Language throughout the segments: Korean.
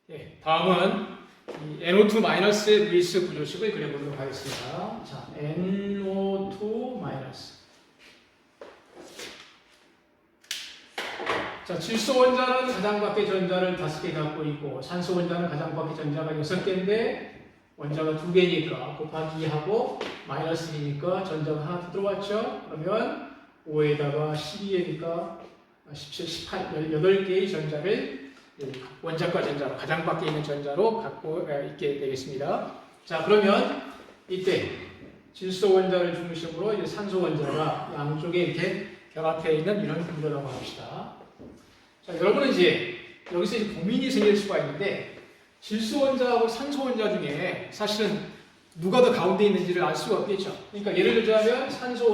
예, 다음은 이 NO2- 루이스 구조식을 그려보도록 하겠습니다. 자, NO2-. 자, 질소 원자는 가장 밖에 전자를 5개 갖고 있고, 산소 원자는 가장 밖에 전자가 6개인데, 원자가 2개니까 곱하기 2하고 마이너스 2니까 전자가 하나 더 들어왔죠? 그러면 5에다가 12에니까 17, 18, 18개의 전자를 원자과 전자로, 가장 밖에 있는 전자로 갖고 있게 되겠습니다. 자, 그러면 이때 질소 원자를 중심으로 이제 산소 원자가 양쪽에 이렇게 결합되어 있는 이런 구조라고 합시다. 자, 여러분은 이제 여기서 이제 고민이 생길 수가 있는데, 질소 원자하고 산소 원자 중에 사실은 누가 더 가운데 있는지를 알 수가 없겠죠. 그러니까 예를 들자면 산소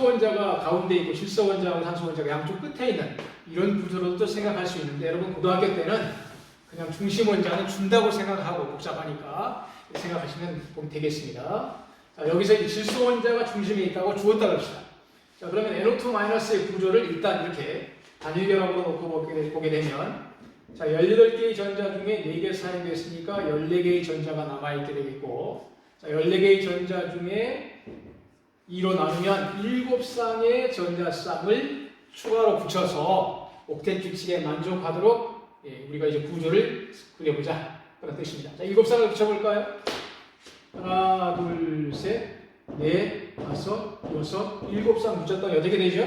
원자가 가운데 있고 질소 원자하고 산소 원자가 양쪽 끝에 있는 이런 구조로도 생각할 수 있는데, 여러분 고등학교 때는 그냥 중심 원자는 준다고 생각하고 복잡하니까 생각하시면 되겠습니다. 자, 여기서 이 질소 원자가 중심에 있다고 주었다 합시다. 자, 그러면 NO2-의 구조를 일단 이렇게 단일 결합으로 놓고 보게 되면, 자, 18개의 전자 중에 4개 사용됐으니까 14개의 전자가 남아있게 되겠고, 자, 14개의 전자 중에 2로 나누면 7쌍의 전자쌍을 추가로 붙여서 옥텟 규칙에 만족하도록 우리가 이제 구조를 그려보자, 그런 뜻입니다. 자, 7쌍을 붙여볼까요? 하나, 둘, 셋, 넷, 다섯, 여섯, 7쌍 붙였다 8개 되죠?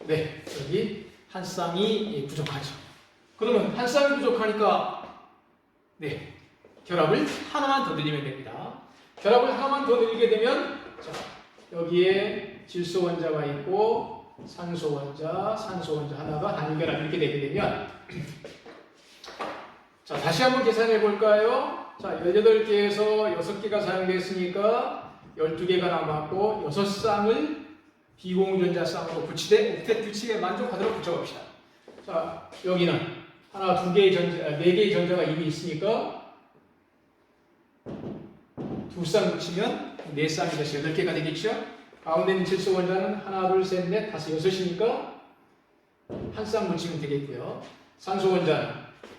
네, 여기 한 쌍이 부족하죠. 그러면 한 쌍이 부족하니까 네, 결합을 하나만 더 늘리면 됩니다. 결합을 하나만 더 늘리게 되면, 자, 여기에 질소 원자가 있고 산소 원자 하나가 단일 결합 이렇게 되게 되면, 자, 다시 한번 계산해 볼까요? 자, 18개에서 6개가 사용됐으니까 12개가 남았고 6쌍을 비공유전자 쌍으로 붙이되 옥텟 규칙에 만족하도록 붙여봅시다. 자, 여기는 하나, 2개의 전자, 4개의 전자가 이미 있으니까 2쌍 붙이면 4쌍이 돼서 8개가 되겠죠? 가운데 있는 질소 원자는 하나, 둘, 셋, 넷, 다섯, 6이니까 한 쌍 붙이면 되겠고요. 산소 원자는,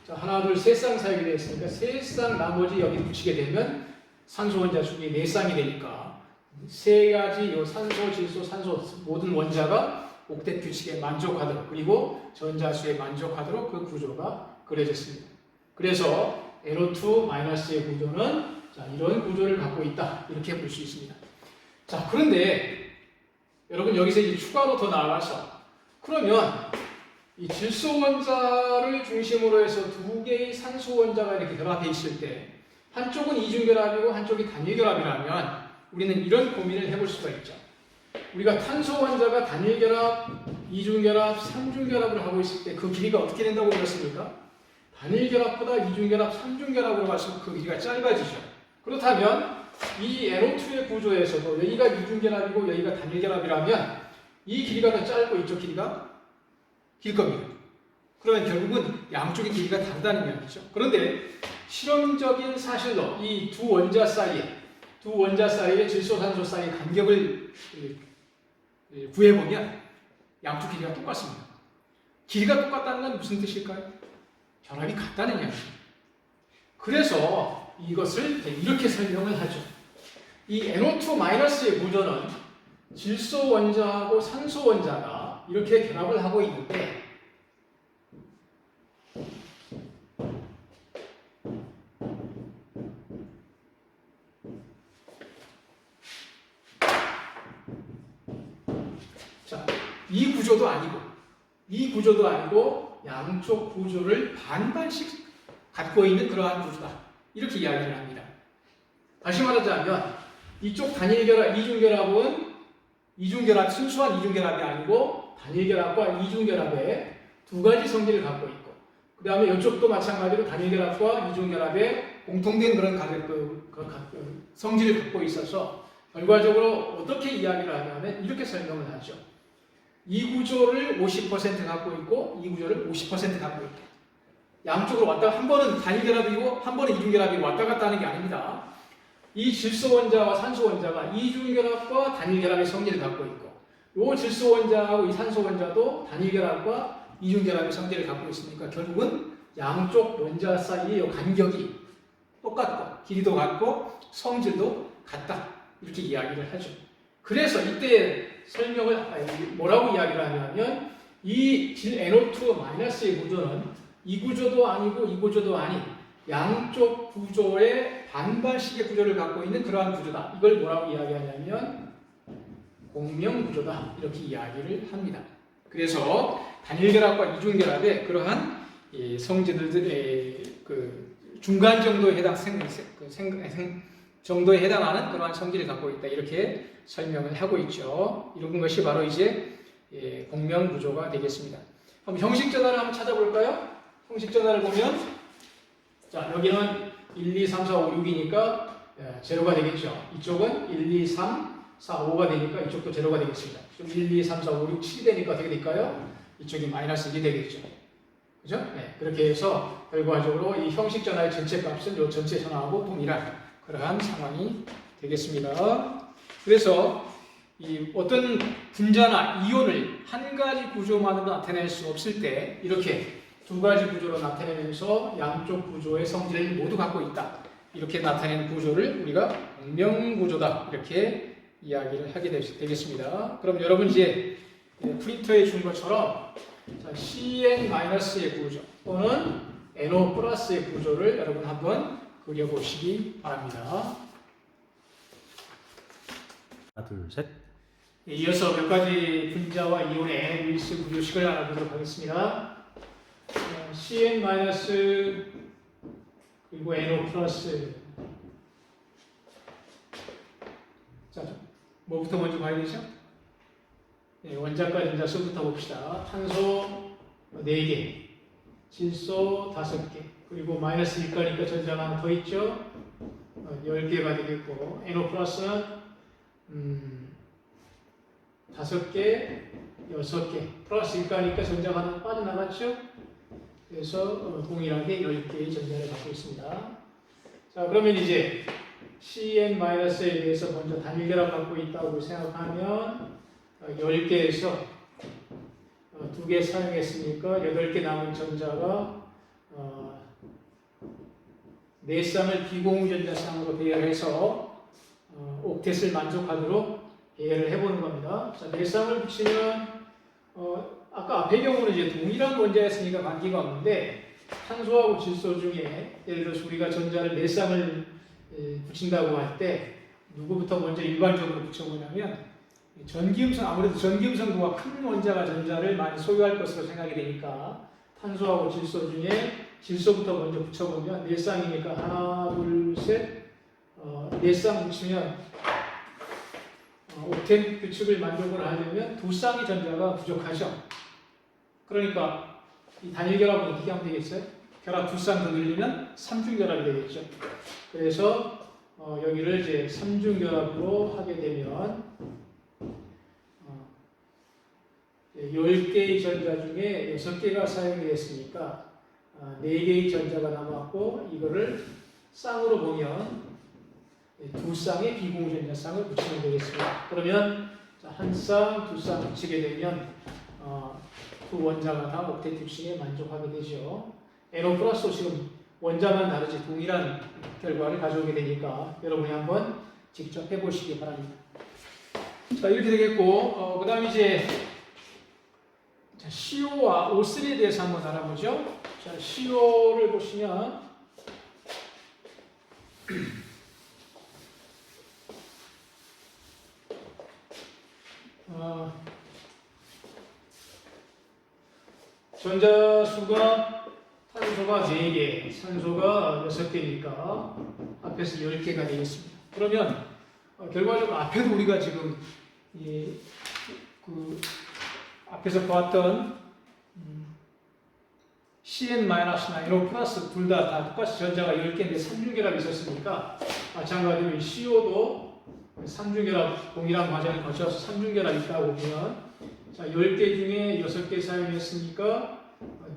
자, 하나, 둘, 3쌍 사용이 되었으니까 3쌍 나머지 여기 붙이게 되면 산소 원자 수이 4쌍이 되니까 3가지 요 산소, 질소, 산소 모든 원자가 옥텟 규칙에 만족하도록, 그리고 전자수에 만족하도록 그 구조가 그려졌습니다. 그래서 NO2-의 구조는, 자, 이런 구조를 갖고 있다, 이렇게 볼 수 있습니다. 자, 그런데 여러분 여기서 이제 추가로 더 나아가서, 그러면 이 질소 원자를 중심으로 해서 2개의 산소 원자가 이렇게 결합해 있을 때 한쪽은 이중결합이고 한쪽이 단일결합이라면 우리는 이런 고민을 해볼 수가 있죠. 우리가 탄소 원자가 단일결합, 이중결합, 삼중결합을 하고 있을 때 그 길이가 어떻게 된다고 그랬습니까? 단일결합보다 이중결합, 삼중결합으로 갈수록 그 길이가 짧아지죠. 그렇다면 이 NO2의 구조에서도 여기가 이중결합이고 여기가 단일결합이라면 이 길이가 더 짧고 이쪽 길이가 길 겁니다. 그러면 결국은 양쪽의 길이가 다르다는 이야기죠. 그런데 실험적인 사실로 이 두 원자 사이의 질소, 산소 사이의 간격을 구해보면 양쪽 길이가 똑같습니다. 길이가 똑같다는 건 무슨 뜻일까요? 결합이 같다는 이야기죠. 그래서 이것을 이렇게 설명을 하죠. 이 NO2-의 구조는 질소 원자하고 산소 원자가 이렇게 결합을 하고 있는데, 자, 이 구조도 아니고 양쪽 구조를 반반씩 갖고 있는 그러한 구조다, 이렇게 이야기를 합니다. 다시 말하자면 이쪽 단일결합, 이중결합, 순수한 이중결합이 아니고 단일결합과 이중결합의 두 가지 성질을 갖고 있고, 그 다음에 이쪽도 마찬가지로 단일결합과 이중결합의 공통된 그런 성질을 갖고 있어서 결과적으로 어떻게 이야기를 하냐면 이렇게 설명을 하죠. 이 구조를 50% 갖고 있고 이 구조를 50% 갖고 있다. 양쪽으로 왔다가 한 번은 단일결합이고 한 번은 이중결합이고 왔다 갔다 하는 게 아닙니다. 이 질소 원자와 산소 원자가 이중결합과 단일결합의 성질을 갖고 있고, 이 질소 원자하고 이 산소 원자도 단일결합과 이중결합의 성질을 갖고 있으니까 결국은 양쪽 원자 사이의 간격이 똑같고 길이도 같고 성질도 같다 이렇게 이야기를 하죠. 그래서 이때 설명을 뭐라고 이야기를 하냐면 이 NO2-의 구조는 이 구조도 아니고 이 구조도 아닌 양쪽 구조의 반발식의 구조를 갖고 있는 그러한 구조다. 이걸 뭐라고 이야기하냐면 공명구조다 이렇게 이야기를 합니다. 그래서 단일결합과 이중결합의 그러한 성질들의 그 중간 정도에 정도에 해당하는 그러한 성질을 갖고 있다 이렇게 설명을 하고 있죠. 이런 것이 바로 이제 공명구조가 되겠습니다. 그럼 형식 전화를 한번 찾아볼까요? 형식 전화를 보면 자 여기는 1, 2, 3, 4, 5, 6이니까 제로가 되겠죠. 이쪽은 1, 2, 3, 4, 5가 되니까 이쪽도 제로가 되겠습니다. 1, 2, 3, 4, 5, 6, 7이 되니까 어떻게 될까요? 이쪽이 마이너스 1이 되겠죠. 그죠? 네, 그렇게 해서 결과적으로 이 형식 전화의 전체 값은 이 전체 전화하고 동일한 그러한 상황이 되겠습니다. 그래서 이 어떤 분자나 이온을 한 가지 구조만으로 나타낼 수 없을 때 이렇게 두 가지 구조로 나타내면서 양쪽 구조의 성질을 모두 갖고 있다. 이렇게 나타내는 구조를 우리가 공명구조다. 이렇게 이야기를 하게 되겠습니다. 그럼 여러분 이제 프린터에 준 것처럼 CN-의 구조 또는 NO+의 구조를 여러분 한번 그려보시기 바랍니다. 하나, 둘, 셋. 이어서 몇 가지 분자와 이온의 루이스 구조식을 알아보도록 하겠습니다. CN- 그리고 NO+. 자, 뭐부터 먼저 봐야 되죠? 네, 원자과 전자 수부터 봅시다. 탄소 4개, 질소 5개, 그리고 마이너스 1가니까 전자가 하나 더 있죠? 10개가 되겠고, NO+는 5개, 6개, 플러스 1가니까 전자가 하나 빠져나갔죠? 그래서 동일하게 10개의 전자를 갖고 있습니다. 자, 그러면 이제 CN-에 대해서 먼저 단일결합 갖고 있다고 생각하면 10개에서 2개 사용했으니까 8개 남은 전자가 4쌍을 비공유전자쌍으로 배열해서 옥텟을 만족하도록 배열을 해보는 겁니다. 자, 4쌍을 붙이면 아까 앞의 경우는 이제 동일한 원자였으니까 관계가 없는데 탄소하고 질소 중에 예를 들어서 우리가 전자를 4쌍을 붙인다고 할 때 누구부터 먼저 일반적으로 붙여보냐면 전기음성, 아무래도 전기음성도가 큰 원자가 전자를 많이 소유할 것으로 생각이 되니까 탄소하고 질소 중에 질소부터 먼저 붙여보면 4쌍이니까 하나, 둘, 셋 4쌍 붙이면 옥텟 규칙을 만족을 하려면 2쌍의 전자가 부족하죠. 그러니까 이 단일결합은 어떻게 하면 되겠어요? 결합 2쌍 더 늘리면 3중결합이 되겠죠. 그래서 여기를 이제 3중결합으로 하게 되면 10개의 전자 중에 6개가 사용이 됐으니까 4개의 전자가 남았고 이거를 쌍으로 보면 2쌍의 비공유전자쌍을 붙이면 되겠습니다. 그러면 한 쌍, 2쌍 붙이게 되면 두 원자가 다 옥텟 규칙에 만족하게 되죠. NO+도 지금 원자만 다르지 동일한 결과를 가져오게 되니까 여러분이 한번 직접 해보시기 바랍니다. 자, 이렇게 되겠고 그 다음에 이제 CO와 O3에 대해서 한번 알아보죠. 자, CO를 보시면 전자수가 탄소가 4개, 산소가 6개니까 앞에서 10개가 되겠습니다. 그러면 결과적으로 앞에도 우리가 지금 앞에서 보았던 CN-나 NO+ 둘 다 똑같이 전자가 10개인데 3중결합이 있었으니까 마찬가지로 CO도 3중결합 동일한 과정을 거쳐서 3중결합이 있다고 보면 자, 10개 중에 6개 사용했으니까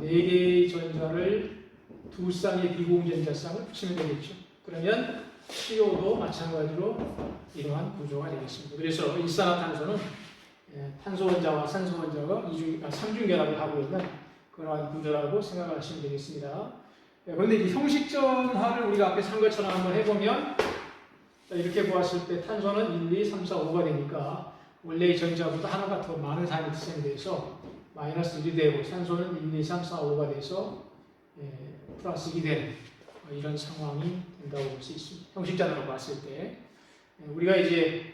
4개의 전자를 2쌍의 비공전자쌍을 붙이면 되겠죠. 그러면 CO도 마찬가지로 이러한 구조가 되겠습니다. 그래서 일산화탄소는 탄소 원자와 산소 원자가 3중결합을 하고 있는 그러한 구조라고 생각하시면 되겠습니다. 그런데 이 형식전화를 우리가 앞에서 한 것처럼 한번 해보면 이렇게 보았을 때 탄소는 1, 2, 3, 4, 5가 되니까 원래의 전자보다 하나가 더 많은 사람이 희생돼서 마이너스 1이 되고 산소는 1, 2, 3, 4, 5가 돼서 플러스 2이 되는 이런 상황이 된다고 볼 수 있습니다. 형식전화로 봤을 때 우리가 이제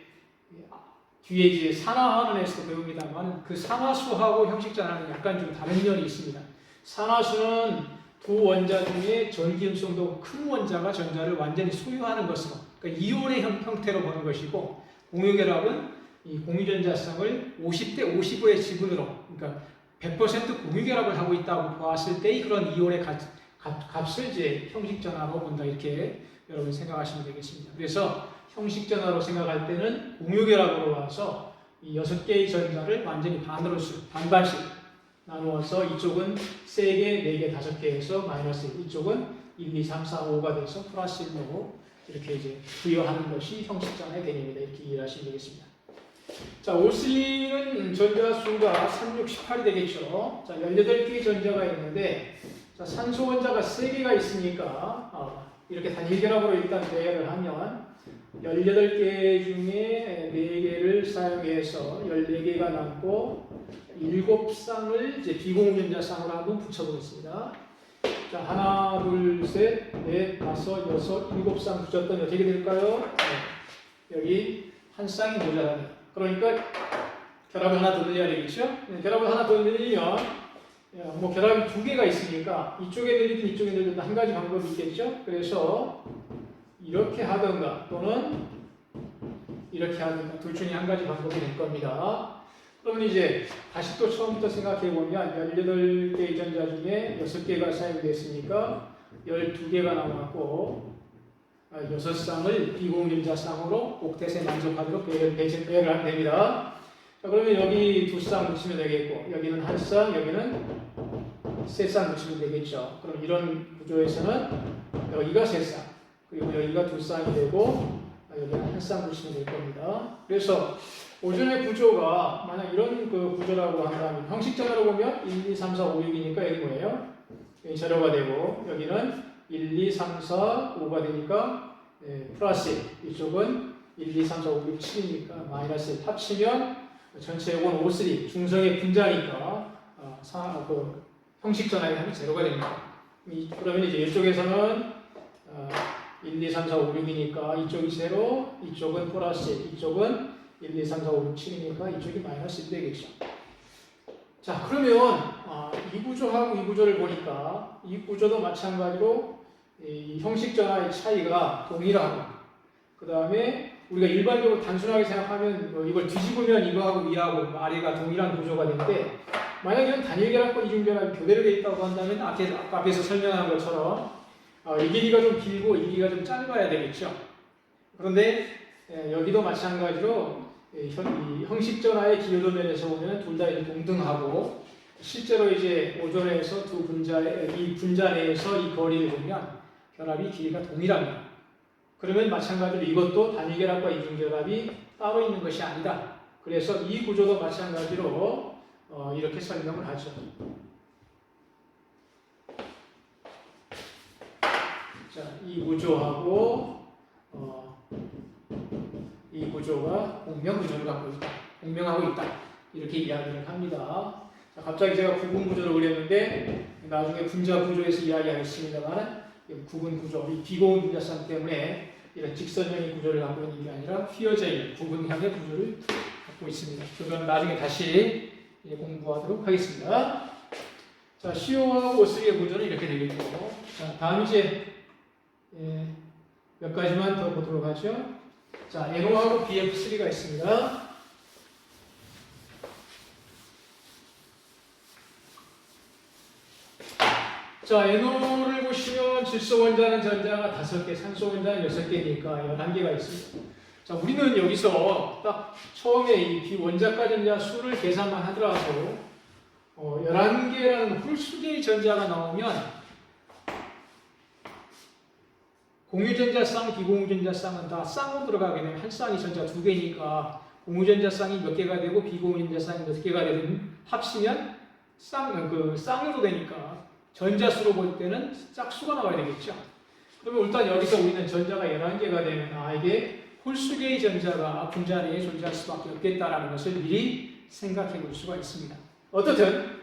뒤에 이제 산화하는에서 배웁니다만 그 산화수하고 형식전화는 약간 좀 다른 면이 있습니다. 산화수는 두 원자 중에 전기음성도 큰 원자가 전자를 완전히 소유하는 것으로, 그러니까 이온의 형태로 보는 것이고, 공유결합은 이 공유전자성을 50대 55의 지분으로, 그러니까 100% 공유결합을 하고 있다고 보았을 때의 그런 이온의 값을 이제 형식전화로 본다, 이렇게 여러분 생각하시면 되겠습니다. 그래서 형식전화로 생각할 때는 공유결합으로 와서 이 6개의 전자를 완전히 반반씩 나누어서 이쪽은 3개, 4개, 5개 해서 마이너스 1, 이쪽은 1, 2, 3, 4, 5가 돼서 플러스 1로 이렇게 이제 부여하는 것이 형식전화의 개념이다, 이렇게 이해하시면 되겠습니다. 자, O3는 전자 수가 3, 6, 18이 되겠죠. 자, 18개의 전자가 있는데, 자, 산소 원자가 3개가 있으니까, 이렇게 단일결합으로 일단 대여를 하면, 18개 중에 4개를 사용해서 14개가 남고, 7쌍을 이제 비공유전자쌍으로 한번 붙여보겠습니다. 자, 하나, 둘, 셋, 넷, 다섯, 여섯, 7쌍 붙였더니 어떻게 될까요? 네. 여기 한 쌍이 모자라네요. 그러니까 결합을 하나 더 늘려야 되겠죠? 네, 결합을 하나 더 늘리면 뭐 결합이 2개가 있으니까 이쪽에 늘리든 이쪽에 늘리든 한 가지 방법이 있겠죠? 그래서 이렇게 하든가 또는 이렇게 하든가 둘 중에 한 가지 방법이 될 겁니다. 그러면 이제 다시 또 처음부터 생각해 보면 18개의 전자 중에 6개가 사용됐으니까 12개가 남았고 6쌍을 비공유전자쌍으로 옥텟에 만족하도록 배열을 하면 됩니다. 자, 그러면 여기 2쌍 붙이면 되겠고 여기는 1쌍, 여기는 3쌍 붙이면 되겠죠. 그럼 이런 구조에서는 여기가 3쌍, 그리고 여기가 2쌍이 되고 여기는 1쌍 붙이면 될 겁니다. 그래서 오존의 구조가 만약 이런 그 구조라고 한다면 형식전화로 보면 1, 2, 3, 4, 5, 6이니까 여기 뭐예요? 여기 절호가 되고 여기는 1, 2, 3, 4, 5가 되니까 플러스 1, 이쪽은 1, 2, 3, 4, 5, 6, 7이니까 마이너스 1 합치면 전체 요건 O3 중성의 분자니까 그 형식전화에 하면 제로가 됩니다. 그러면 이제 이쪽에서는 1, 2, 3, 4, 5, 6이니까 이쪽이 제로, 이쪽은 플러스 1, 이쪽은 1, 2, 3, 4, 5, 6, 7이니까 이쪽이 마이너스 1 되겠죠. 자, 그러면 이 구조하고 이 구조를 보니까 이 구조도 마찬가지로 이 형식전화의 차이가 동일하고 그 다음에 우리가 일반적으로 단순하게 생각하면 이걸 뒤집으면 이거하고 위하고 아래가 동일한 구조가 되는데 만약 이런 단일결합과 이중결합이 교대로 되어 있다고 한다면 앞에서 설명한 것처럼 이 길이가 좀 길고 이 길이가 좀 짧아야 되겠죠. 그런데 여기도 마찬가지로 이 형식전화의 기여도 면에서 보면 둘 다 동등하고 실제로 이제 오존에서 두 분자의 이 분자 내에서 이 거리를 보면 결합이 길이가 동일합니다. 그러면 마찬가지로 이것도 단일결합과 이중결합이 따로 있는 것이 아니다. 그래서 이 구조도 마찬가지로 이렇게 설명을 하죠. 자, 이 구조하고 이 구조가 공명구조를 갖고 있다. 공명하고 있다. 이렇게 이야기를 합니다. 자, 갑자기 제가 구분구조를 그렸는데 나중에 분자구조에서 이야기하겠습니다만 구분구조, 이 비공분자성 때문에 이런 직선형의 구조를 갖고 있는 게 아니라 휘어져 있는 구분형의 구조를 갖고 있습니다. 그건 나중에 다시 공부하도록 하겠습니다. 자, CO하고 O3의 구조는 이렇게 되겠고, 자, 다음 이제 몇 가지만 더 보도록 하죠. 자, NO하고 BF3가 있습니다. 자, NO를 보시면 질소 원자는 전자가 5개, 산소 원자는 6개니까 11개가 있습니다. 자, 우리는 여기서 딱 처음에 이 비원자가 전자 수를 계산만 하더라도 11개라는 홀수개의 전자가 나오면 공유전자쌍, 비공유전자쌍은 다 쌍으로 들어가게 되면 한 쌍이 전자 2개니까 공유전자쌍이 몇 개가 되고 비공유전자쌍이 몇 개가 되든 합치면 쌍으로 되니까 전자수로 볼 때는 짝수가 나와야 되겠죠. 그러면 일단 여기서 우리는 전자가 11개가 되면 이게 홀수 개의 전자가 분자 내에 존재할 수밖에 없겠다라는 것을 미리 생각해 볼 수가 있습니다. 어떻든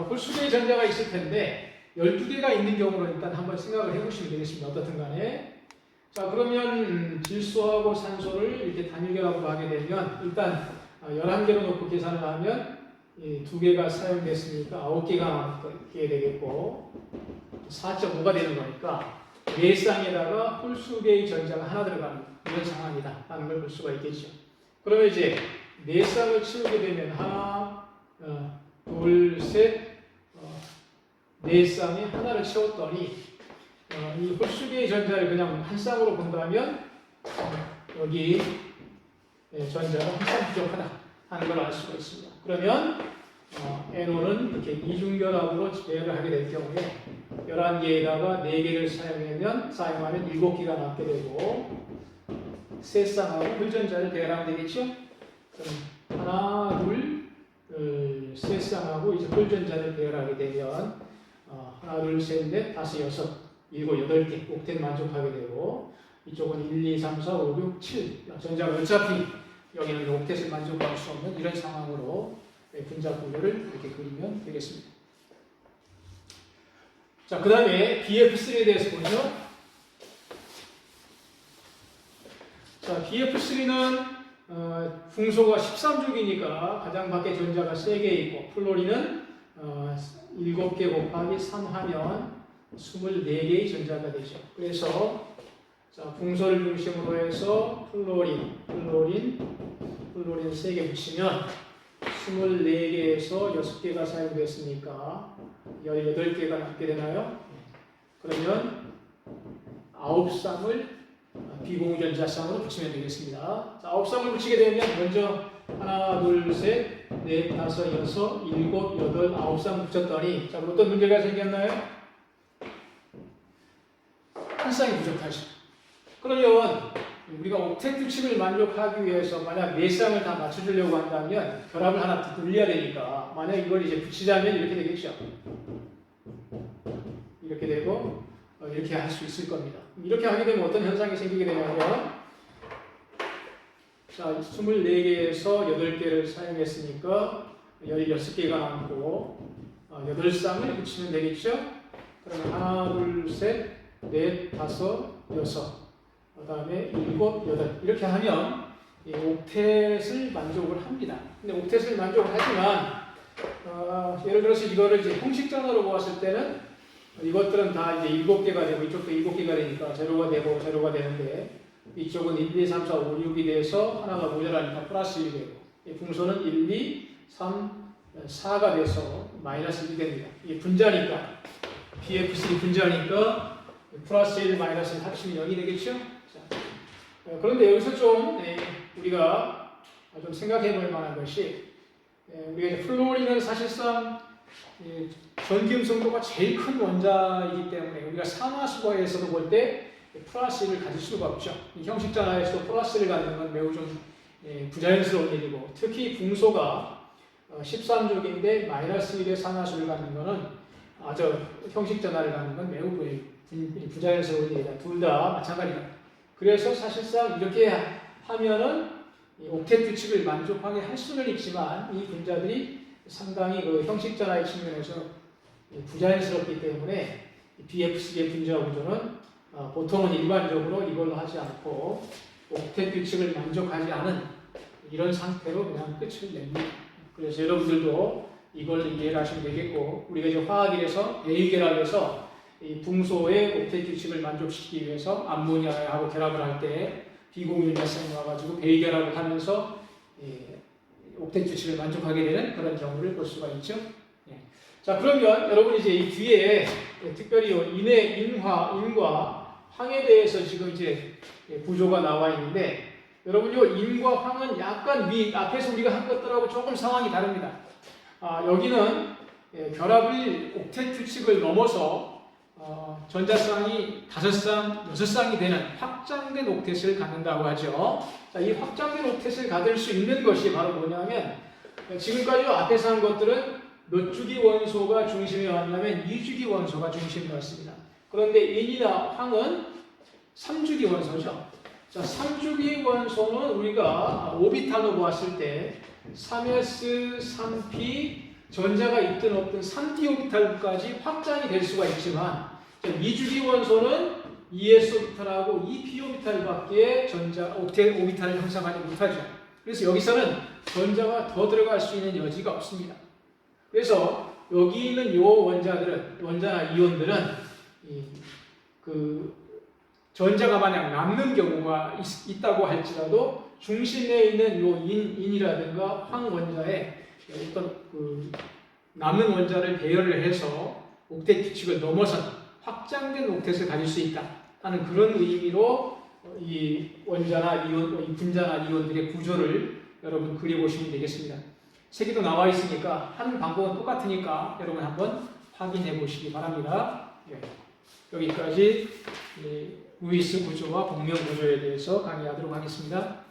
홀수 개의 전자가 있을 텐데 12개가 있는 경우는 일단 한번 생각을 해보시면 되겠습니다. 어떻든 간에. 자, 그러면 질소하고 산소를 이렇게 단일결합으로 하게 되면 일단 11개로 놓고 계산을 하면 2개가 사용됐으니까 9개가 남게 되겠고 4.5가 되는 거니까 4쌍에다가 홀수 개의 전자가 하나 들어가는 이런 상황이다 라는 걸 볼 수가 있겠죠. 그러면 이제 4쌍을 치우게 되면 하나, 둘, 셋, 4쌍에 하나를 채웠더니 이 홀수 개의 전자를 그냥 한 쌍으로 본다면 여기 전자가 한 쌍 부족하다 하는 걸 알 수가 있습니다. 그러면 NO는 이렇게 이중결합으로 제외를 하게 될 경우에 11개에다가 4개를 사용하면 7개가 남게 되고 3쌍하고 홀전자를 대하면 되겠죠? 그럼 하나, 둘, 3쌍하고 이제 홀전자를 대하게 되면 하나, 둘, 셋, 넷, 다섯, 여섯, 일곱, 8개 옥텟 만족하게 되고 이쪽은 1, 2, 3, 4, 5, 6, 7 전자가 어차피 여기는 옥텟을 만족할 수 없는 이런 상황으로 분자 구조를 이렇게 그리면 되겠습니다. 자, 그 다음에 BF3에 대해서 보죠. 자, BF3는 풍소가 13족이니까 가장 밖에 전자가 3개 있고 플로린은 7개 곱하기 3하면 24개의 전자가 되죠. 그래서 자, 풍소를 중심으로 해서 플로린 3개 붙이면 24개에서 6개가 사용됐으니까 18개가 남게 되나요? 그러면 9쌍을 비공유전자쌍으로 붙이면 되겠습니다. 자, 9쌍을 붙이게 되면 먼저 하나, 둘, 셋, 넷, 다섯, 여섯, 일곱, 여덟, 9쌍 붙였더니 자, 어떤 문제가 생겼나요? 한 쌍이 부족하죠. 그러면 우리가 옥텟 규칙을 만족하기 위해서 만약 4쌍을 다 맞춰주려고 한다면 결합을 하나 돌려야 되니까 만약 이걸 이제 붙이자면 이렇게 되겠죠. 이렇게 되고 이렇게 할 수 있을 겁니다. 이렇게 하게 되면 어떤 현상이 생기게 되냐면 자, 24개에서 8개를 사용했으니까 16개가 남고 8쌍을 붙이면 되겠죠. 그러면 하나, 둘, 셋, 넷, 다섯, 여섯 그 다음에 7, 8 이렇게 하면 옥텟을 만족을 합니다. 근데 옥텟을 만족을 하지만 예를 들어서 이거를 이제 공식전화로 보았을 때는 이것들은 다 이제 7개가 되고 이쪽도 7개가 되니까 제로가 되고 제로가 되는데 이쪽은 1, 2, 3, 4, 5, 6이 돼서 하나가 모자라니까 플러스 1이 되고 이 풍소는 1, 2, 3, 4가 돼서 마이너스 1이 됩니다. 이게 분자니까 BF3 분자니까 플러스 1, 마이너스 1 합치면 0이 되겠죠? 자, 그런데 여기서 좀 우리가 좀 생각해 볼 만한 것이 우리가 이제 플로린은 사실상 전기음 성도가 제일 큰 원자이기 때문에 우리가 산화수거에서도 볼 때 플러스 1을 가질 수가 없죠. 이 형식전화에서도 플러스 1을 갖는 건 매우 좀 부자연스러운 일이고 특히 붕소가 13족인데 마이너스 1의 산화수를 갖는 것은 형식전화를 갖는 건 매우 부자연스러운 일이다. 둘 다 마찬가지다. 그래서 사실상 이렇게 하면은 옥텟 규칙을 만족하게 할 수는 있지만 이 분자들이 상당히 그 형식전화의 측면에서 부자연스럽기 때문에 BF3의 분자 구조는 보통은 일반적으로 이걸로 하지 않고 옥텟 규칙을 만족하지 않은 이런 상태로 그냥 끝을 냅니다. 그래서 여러분들도 이걸 이해를 하시면 되겠고 우리가 이제 화학일에서 A결합에서 이 붕소의 옥텟 규칙을 만족시키기 위해서 암모니아하고 결합을 할 때 비공유전자쌍이 와가지고 A결합을 하면서 옥텟 규칙을 만족하게 되는 그런 경우를 볼 수가 있죠. 자, 그러면 여러분 이제 이 뒤에 특별히 인과 황에 대해서 지금 이제 구조가 나와 있는데 여러분 이 인과 황은 약간 앞에서 우리가 한 것들하고 조금 상황이 다릅니다. 여기는 결합을 옥텟 규칙을 넘어서 전자쌍이 5쌍, 6쌍이 되는 확장된 옥텟을 갖는다고 하죠. 자, 이 확장된 옥텟을 가질 수 있는 것이 바로 뭐냐면 지금까지 앞에서 한 것들은 몇 주기 원소가 중심에 왔냐면 2주기 원소가 중심에 왔습니다. 그런데 인이나 황은 3주기 원소죠. 자, 3주기 원소는 우리가 오비탈로 보았을 때 3s, 3p 전자가 있든 없든 3d 오비탈까지 확장이 될 수가 있지만 2주기 원소는 2s 오비탈하고 2p 오비탈밖에 전자 오비탈을 형성하지 못하죠. 그래서 여기서는 전자가 더 들어갈 수 있는 여지가 없습니다. 그래서 여기 있는 이 원자나 이온들은 전자가 만약 남는 경우가 있다고 할지라도 중심에 있는 요 인이라든가 황 원자에 어떤 남는 원자를 배열을 해서 옥텟 규칙을 넘어선 확장된 옥텟을 가질 수 있다 하는 그런 의미로 이 원자나 이온, 이 분자나 이온들의 구조를 여러분 그려보시면 되겠습니다. 색이 나와 있으니까 하는 방법은 똑같으니까 여러분 한번 확인해 보시기 바랍니다. 여기까지 루이스 구조와 복면 구조에 대해서 강의하도록 하겠습니다.